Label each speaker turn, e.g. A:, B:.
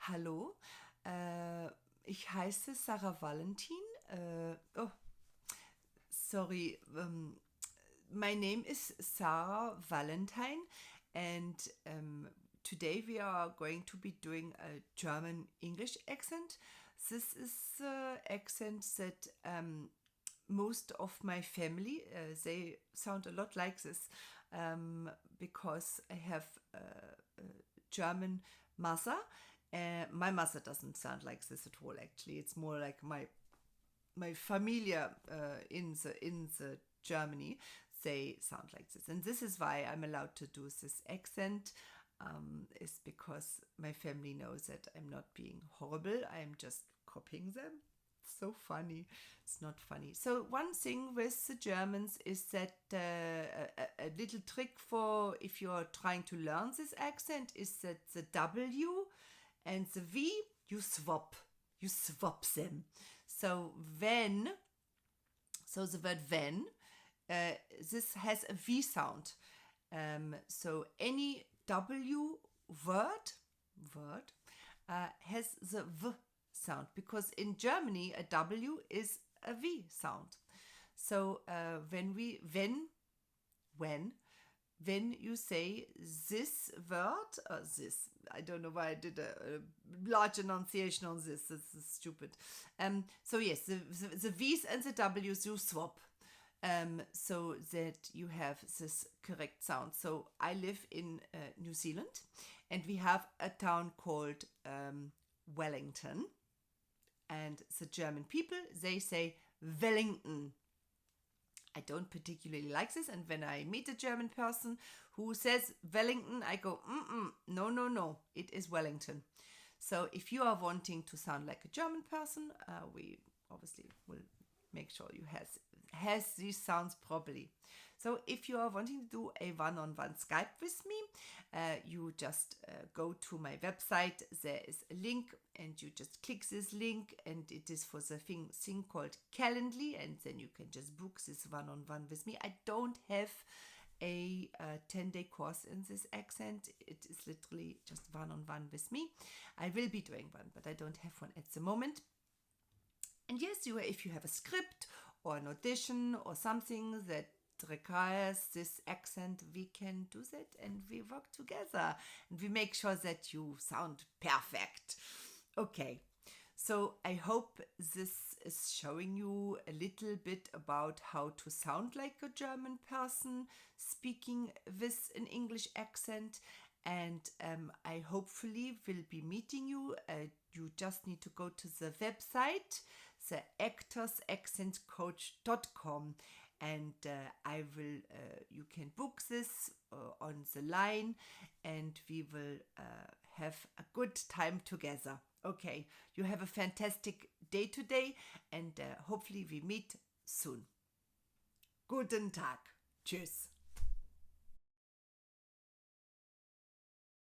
A: Hallo, ich heiße Sarah Valentine. Oh, sorry. My name is Sarah Valentine, and today we are going to be doing a German English accent. This is the accent that most of my family they sound a lot like this because I have a German mother. My mother doesn't sound like this at all. Actually, it's more like my familia in the Germany. They sound like this, and this is why I'm allowed to do this accent. Is because my family knows that I'm not being horrible. I'm just copying them. So funny. It's not funny. So one thing with the Germans is that a little trick for if you're trying to learn this accent is that the W and the V you swap them. So when, so the word when, this has a V sound. So any W word has the V sound because in Germany a W is a V sound. So when you say this word, this, I don't know why I did a large enunciation on this. This is stupid. So yes, the V's and the W's you swap. So that you have this correct sound. So I live in New Zealand, and we have a town called Wellington, and the German people they say Wellington. I don't particularly like this, and when I meet a German person who says Wellington, I go, no, it is Wellington. So if you are wanting to sound like a German person, we obviously will make sure you has these sounds properly. So if you are wanting to do a one-on-one Skype with me, you just go to my website. There is a link, and you just click this link, and it is for the thing called Calendly, and then you can just book this one-on-one with me. I don't have a 10-day course in this accent. It is literally just one-on-one with me. I will be doing one, but I don't have one at the moment. And yes, if you have a script or an audition or something that requires this accent, we can do that, and we work together and we make sure that you sound perfect. Okay, so I hope this is showing you a little bit about how to sound like a German person speaking with an English accent. And I hopefully will be meeting you. You just need to go to the website, the actorsaccentcoach.com, and I will you can book this on the line, and we will have a good time together. Okay, you have a fantastic day today, and hopefully we meet soon. Guten Tag. Tschüss.